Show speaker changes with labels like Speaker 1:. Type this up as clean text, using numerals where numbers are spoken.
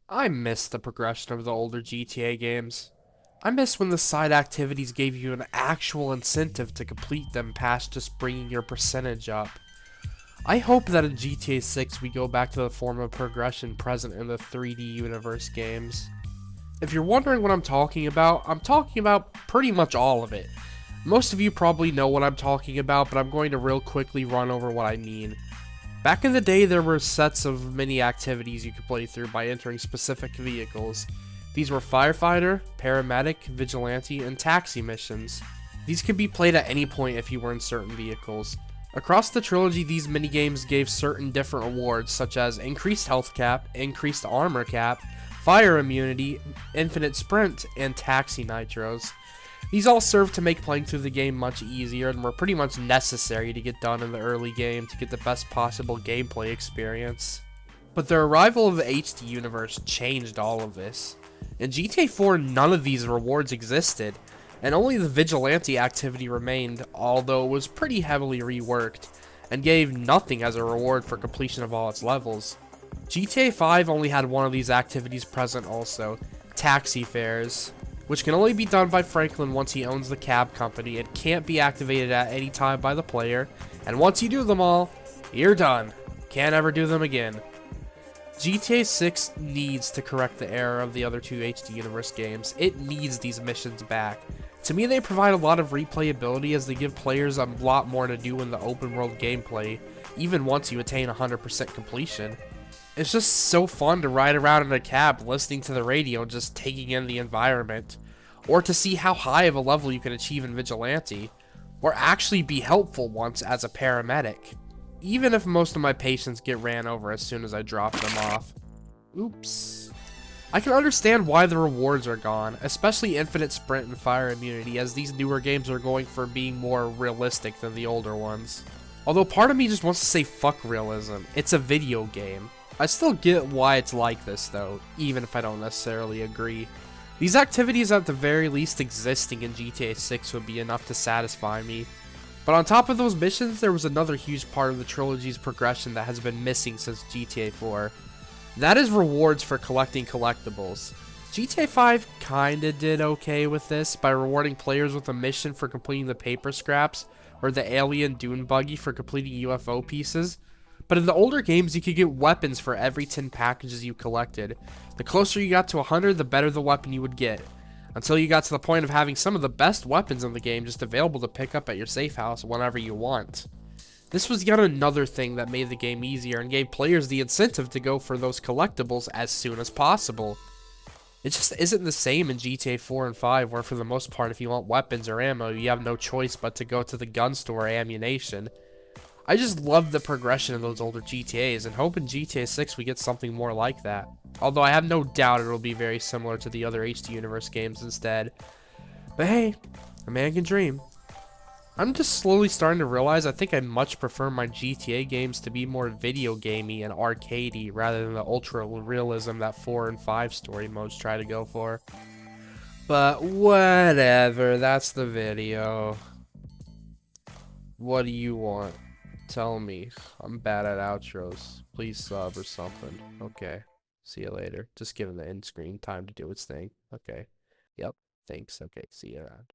Speaker 1: I miss the progression of the older GTA games. I miss when the side activities gave you an actual incentive to complete them past just bringing your percentage up. I hope that in GTA 6 we go back to the form of progression present in the 3D universe games. If you're wondering what I'm talking about pretty much all of it. Most of you probably know what I'm talking about, but I'm going to real quickly run over what I mean. Back in the day, there were sets of mini activities you could play through by entering specific vehicles. These were firefighter, paramedic, vigilante, and taxi missions. These could be played at any point if you were in certain vehicles. Across the trilogy, these minigames gave certain different awards, such as increased health cap, increased armor cap, fire immunity, infinite sprint, and taxi nitros. These all served to make playing through the game much easier and were pretty much necessary to get done in the early game to get the best possible gameplay experience. But the arrival of the HD universe changed all of this. In GTA 4, none of these rewards existed, and only the vigilante activity remained, although it was pretty heavily reworked, and gave nothing as a reward for completion of all its levels. GTA 5 only had one of these activities present also, taxi fares, which can only be done by Franklin once he owns the cab company and can't be activated at any time by the player, and once you do them all, you're done. Can't ever do them again. GTA 6 needs to correct the error of the other two HD Universe games. It needs these missions back. To me, they provide a lot of replayability as they give players a lot more to do in the open world gameplay, even once you attain 100% completion. It's just so fun to ride around in a cab listening to the radio and just taking in the environment, or to see how high of a level you can achieve in Vigilante, or actually be helpful once as a paramedic, even if most of my patients get ran over as soon as I drop them off. Oops. I can understand why the rewards are gone, especially infinite sprint and fire immunity, as these newer games are going for being more realistic than the older ones. Although part of me just wants to say fuck realism, it's a video game. I still get why it's like this though, even if I don't necessarily agree. These activities at the very least existing in GTA 6 would be enough to satisfy me. But on top of those missions, there was another huge part of the trilogy's progression that has been missing since GTA 4. That is rewards for collecting collectibles. GTA 5 kinda did okay with this by rewarding players with a mission for completing the paper scraps, or the alien dune buggy for completing UFO pieces. But in the older games, you could get weapons for every 10 packages you collected. The closer you got to 100, the better the weapon you would get, until you got to the point of having some of the best weapons in the game just available to pick up at your safe house whenever you want. This was yet another thing that made the game easier and gave players the incentive to go for those collectibles as soon as possible. It just isn't the same in GTA 4 and 5, where for the most part, if you want weapons or ammo, you have no choice but to go to the gun store or ammunition. I just love the progression of those older GTAs and hope in GTA 6 we get something more like that. Although I have no doubt it'll be very similar to the other HD Universe games instead. But hey, a man can dream. I'm just slowly starting to realize I think I much prefer my GTA games to be more video gamey and arcadey rather than the ultra realism that 4 and 5 story modes try to go for. But whatever, that's the video. What do you want? Tell me. I'm bad at outros. Please sub or something. Okay. See you later. Just giving the end screen time to do its thing. Okay. Yep. Thanks. Okay. See you around.